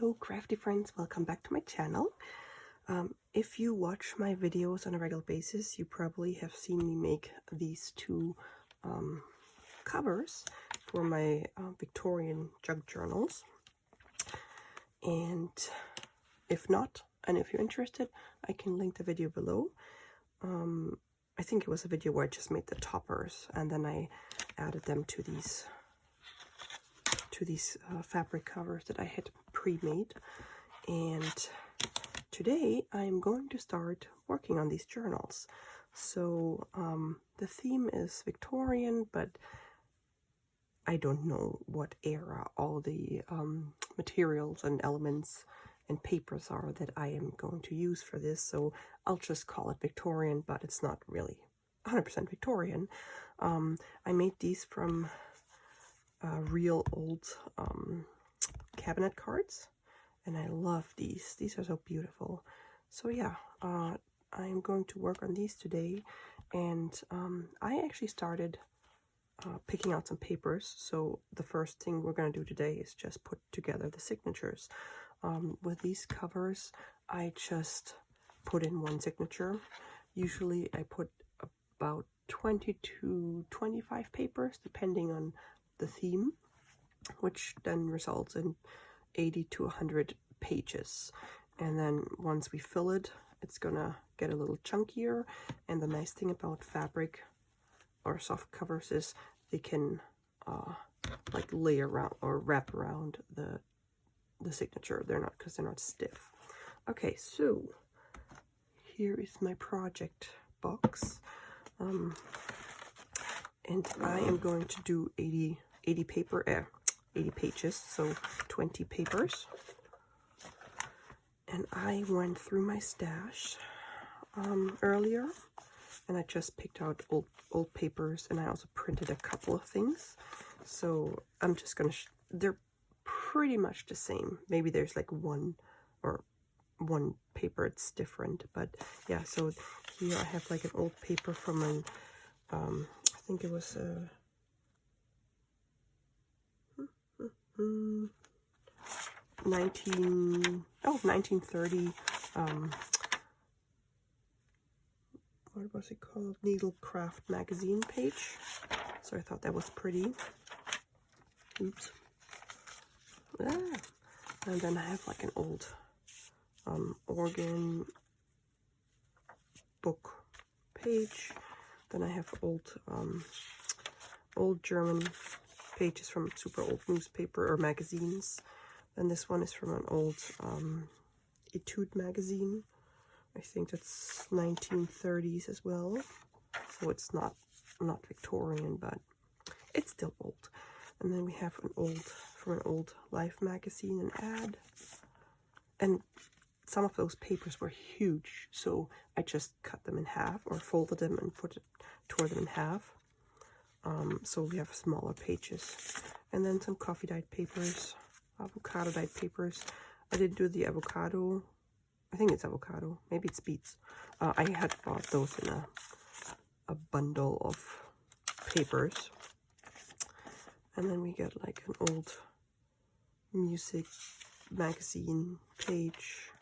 Hello crafty friends, welcome back to my channel. If you watch my videos on a regular basis, you probably have seen me make these two covers for my Victorian Junk Journals. And if not, and if you're interested, I can link the video below. I think it was a video where I just made the toppers and then I added them to these fabric covers that I had pre-made. And today I'm going to start working on these journals. So the theme is Victorian, but I don't know what era all the materials and elements and papers are that I am going to use for this, so I'll just call it Victorian, but it's not really 100% Victorian. I made these from real old cabinet cards, and I love these. These are so beautiful. So yeah, I'm going to work on these today, and I actually started picking out some papers. So the first thing we're going to do today is just put together the signatures. With these covers, I just put in one signature. Usually I put about 20 to 25 papers depending on the theme, which then results in 80 to 100 pages. And then once we fill it, it's gonna get a little chunkier. And the nice thing about fabric or soft covers is they can like lay around or wrap around the signature. They're not stiff. Okay, so here is my project box, and I am going to do 80 pages, so 20 papers. And I went through my stash earlier, and I just picked out old papers, and I also printed a couple of things. So I'm just gonna they're pretty much the same. Maybe there's like one paper it's different, but yeah. So here I have like an old paper from an I think it was 1930 what was it called, Needlecraft magazine page. So I thought that was pretty. Oops. And then I have like an old organ book page. Then I have old German pages from super old newspaper or magazines. Then this one is from an old Etude magazine. I think that's 1930s as well. So it's not Victorian, but it's still old. And then we have from an old Life magazine, an ad. And some of those papers were huge, so I just cut them in half or folded them and tore them in half. So we have smaller pages. And then some coffee dyed papers, avocado dyed papers. I didn't do the avocado. I think it's avocado. Maybe it's beets. I had bought those in a bundle of papers. And then we get like an old music magazine page.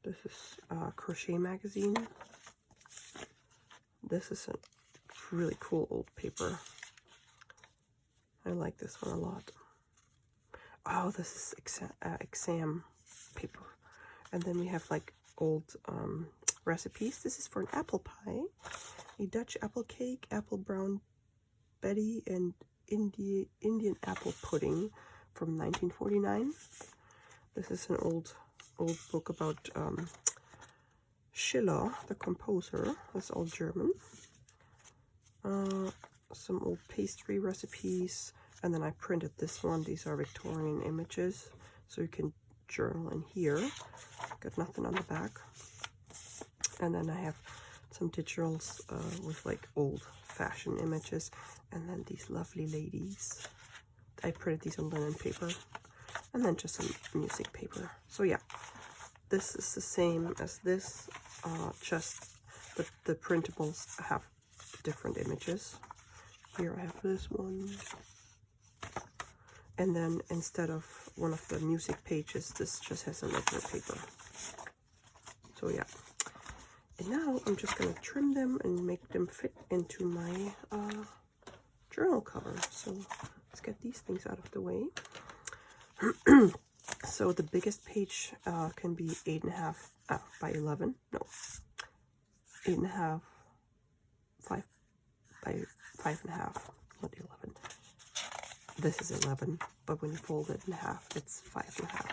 This is a crochet magazine. This is a really cool old paper. I like this one a lot. Oh, this is exam paper. And then we have like old recipes. This is for an apple pie, a Dutch apple cake, apple brown Betty, and Indian apple pudding from 1949. This is an old book about Schiller, the composer. That's all German. Some old pastry recipes, and then I printed this one. These are Victorian images, so you can journal in here. Got nothing on the back. And then I have some digitals with like old fashion images, and then these lovely ladies. I printed these on linen paper, and then just some music paper. So yeah, this is the same as this, just the printables have different images. Here I have this one, And then instead of one of the music pages, this just has a regular paper. So yeah. And now I'm just going to trim them and make them fit into my journal cover. So let's get these things out of the way. So the biggest page can be 8.5 by 11. No, 8.5, 5 by 5.5, not 11. This is 11, but when you fold it in half, it's 5.5.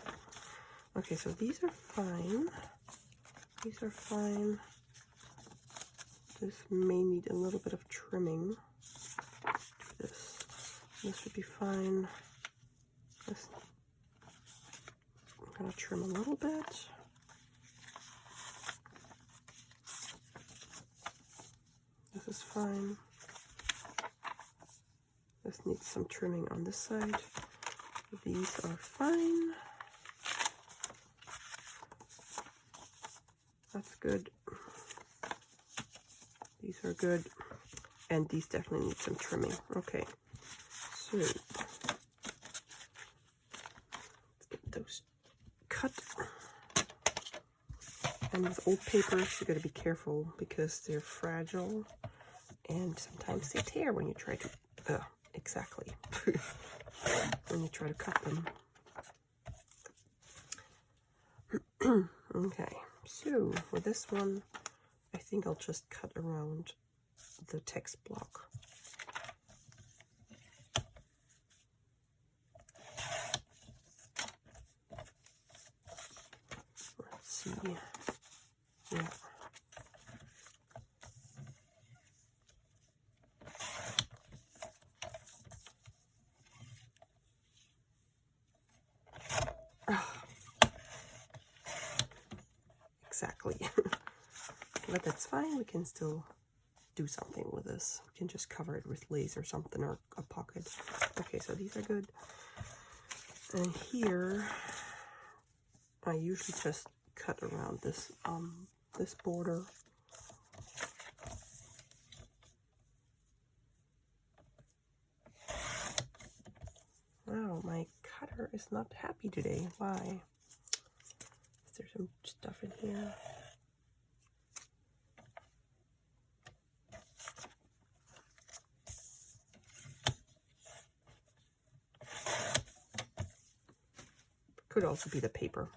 Okay, so these are fine. These are fine. This may need a little bit of trimming. This should be fine. This, I'm gonna trim a little bit. This is fine. This needs some trimming on this side. These are fine. That's good. These are good. And these definitely need some trimming. Okay. So let's get those cut. And with old papers, you gotta be careful because they're fragile and sometimes they tear when you try to exactly when you try to cut them. Okay, so with this one, I think I'll just cut around the text block. Let's see. Yeah. Exactly. But that's fine. We can still do something with this. We can just cover it with lace or something, or a pocket. Okay, so these are good. And here, I usually just cut around this this border. Wow, my cutter is not happy today. Why? Is there some stuff in here? Could also be the paper.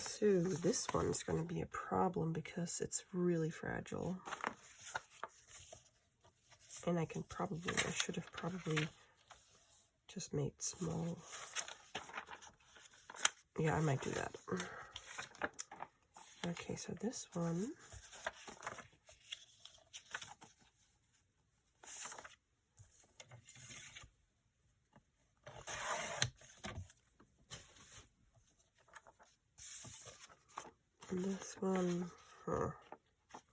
So this one's going to be a problem because it's really fragile. And I should have probably just made small. Yeah, I might do that. Okay, so this one. And this one,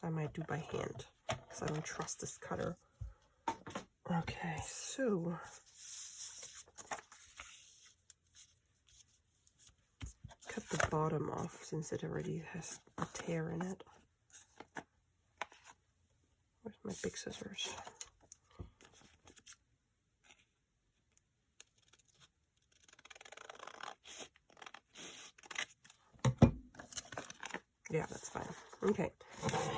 I might do by hand because I don't trust this cutter. Okay, so cut the bottom off since it already has a tear in it. Where's my big scissors? Yeah, that's fine. Okay,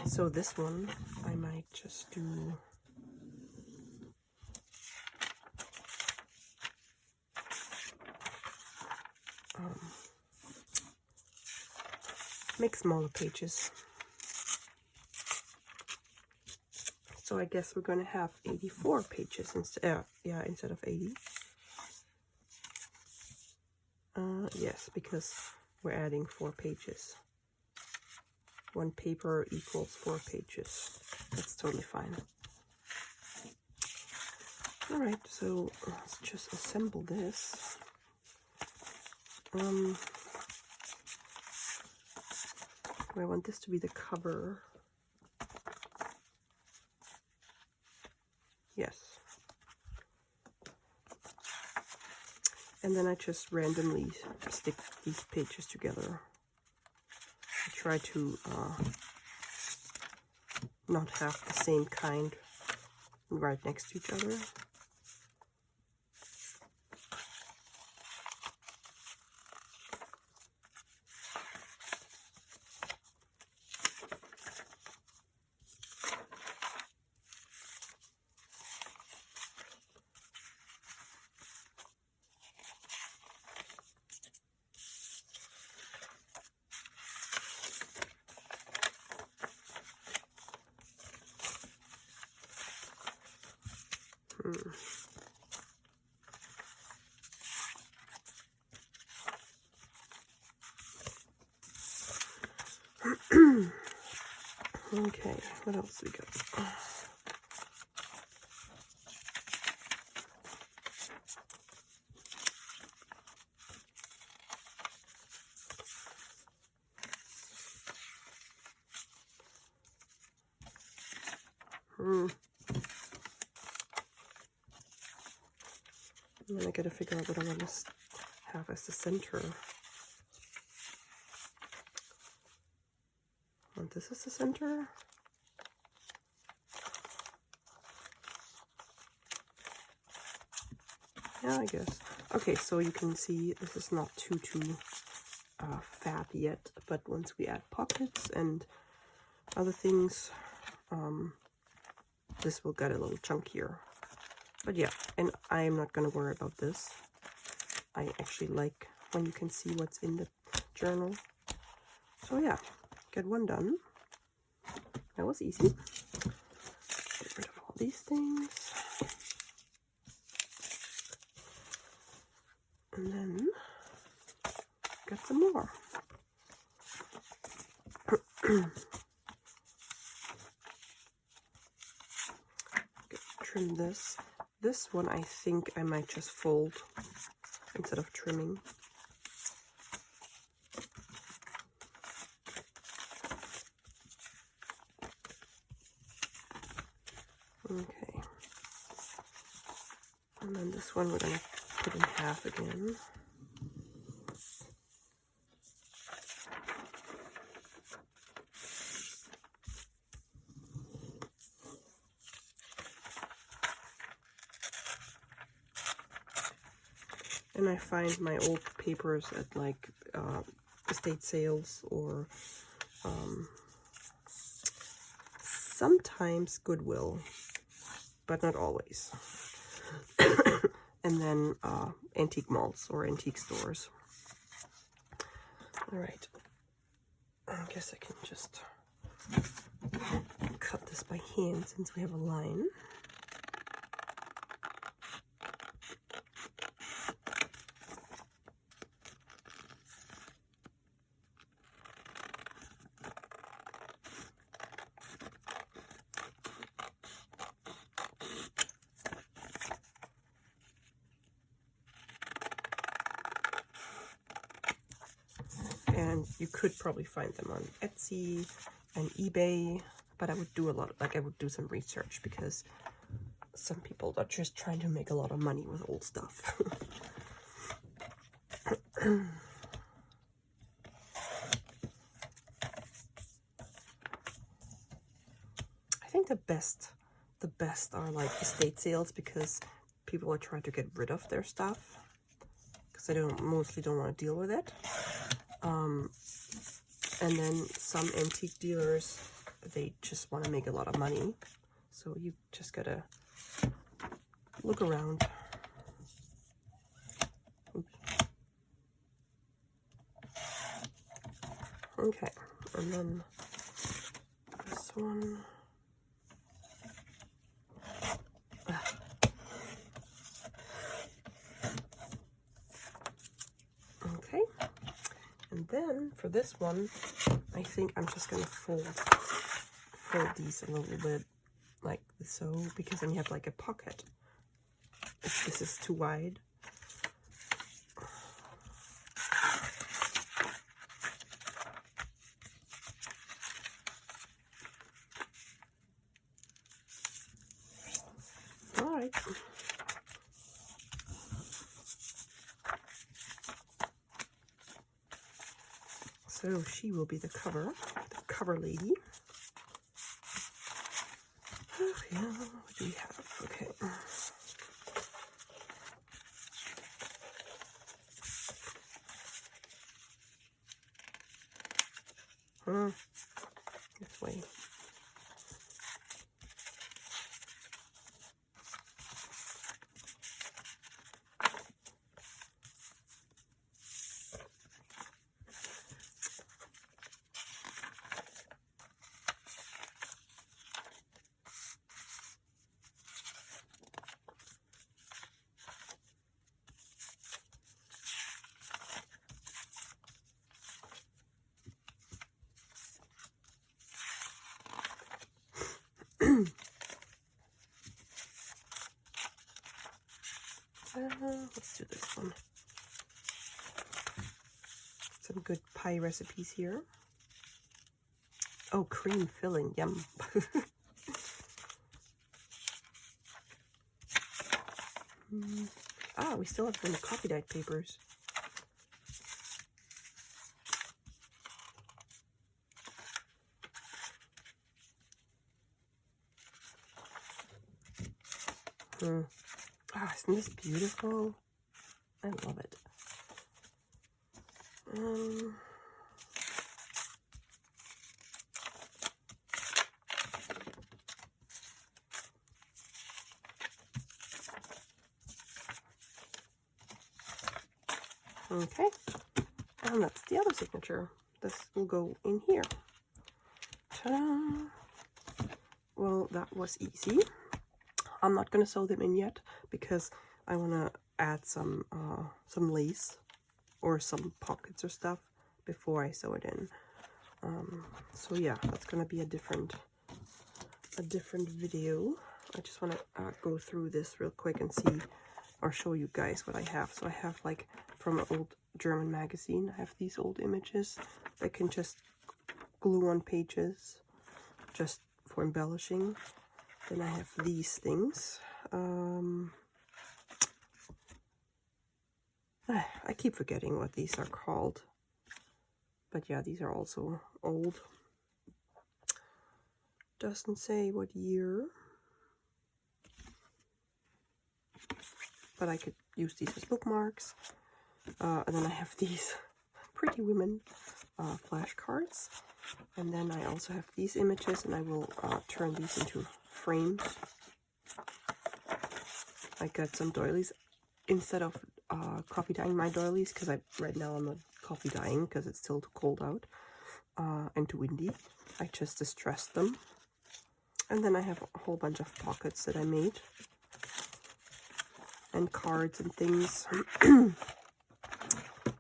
so this one I might just do make smaller pages. So I guess we're gonna have 84 pages instead. Instead of 80. Yes, because we're adding 4 pages. 1 paper equals 4 pages. That's totally fine. All right, so let's just assemble this. Do I want this to be the cover? Yes. And And then I just randomly stick these pages together. I try to not have the same kind right next to each other. Okay, what else do we got? And then I gotta figure out what I want to have as the center. And this is the center. Yeah, I guess. Okay, so you can see this is not too fat yet, but once we add pockets and other things, this will get a little chunkier. But yeah, and I am not going to worry about this. I actually like when you can see what's in the journal. So yeah, get one done. That was easy. Get rid of all these things. And then get some more. Trim this. This one I think I might just fold instead of trimming. Okay. And then this one we're going to put in half again. And I find my old papers at like estate sales or sometimes Goodwill, but not always. And then antique malls or antique stores. All right, I guess I can just cut this by hand since we have a line. And you could probably find them on Etsy and eBay, but I would do a lot, I would do some research because some people are just trying to make a lot of money with old stuff. I think the best are like estate sales because people are trying to get rid of their stuff because they mostly don't want to deal with it. And then some antique dealers, they just want to make a lot of money. So you just gotta look around. Oops. Okay, and then this one. Okay. And then for this one, I think I'm just gonna fold these a little bit like so, because then you have like a pocket if this is too wide. All right. So she will be the cover lady. Oh, yeah, what do we have? Okay. This way. Let's do this one. Some good pie recipes here. Oh, cream filling, yum. Ah, we still have some coffee dyed papers. Ah, isn't this beautiful? I love it. Okay, and that's the other signature. This will go in here. Ta-da! Well, that was easy. I'm not gonna sew them in yet because I wanna add some lace or some pockets or stuff before I sew it in. So yeah, that's gonna be a different video. I just want to go through this real quick and see or show you guys what I have. So I have, like, from an old German magazine, I have these old images that I can just glue on pages just for embellishing. Then I have these things. I keep forgetting what these are called, but yeah, these are also old. Doesn't say what year, but I could use these as bookmarks. And then I have these Pretty Women flashcards, and then I also have these images, and I will turn these into frames. I got some doilies instead of coffee dyeing my doilies, because right now I'm not coffee dyeing because it's still too cold out and too windy. I just distressed them. And then I have a whole bunch of pockets that I made, and cards and things.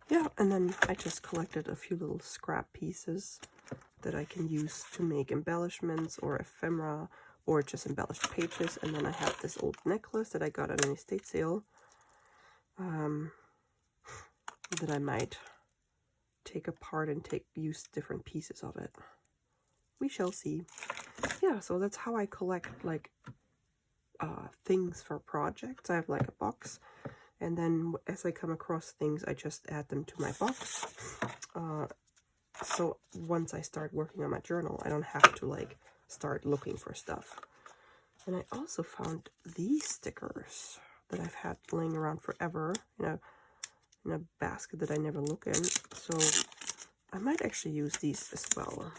Yeah, and then I just collected a few little scrap pieces that I can use to make embellishments or ephemera or just embellished pages. And then I have this old necklace that I got at an estate sale that I might take apart and use different pieces of it. We shall see. Yeah, so that's how I collect, like, things for projects. I have, like, a box, and then as I come across things, I just add them to my box. So once I start working on my journal, I don't have to, like, start looking for stuff. And I also found these stickers that I've had laying around forever in a basket that I never look in. So I might actually use these as well.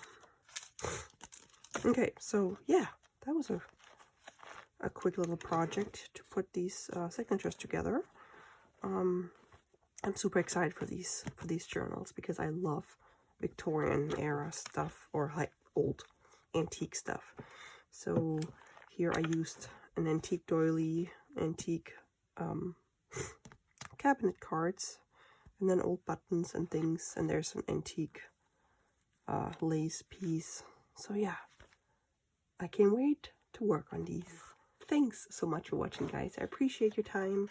Okay, so yeah, that was a quick little project to put these signatures together. I'm super excited for these journals because I love Victorian era stuff, or like old antique stuff. So here I used an antique doily, antique cabinet cards, and then old buttons and things, and there's an antique lace piece. So yeah, I can't wait to work on these. Thanks so much for watching, guys. I appreciate your time,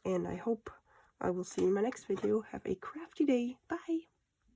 and I hope I will see you in my next video. Have a crafty day. Bye!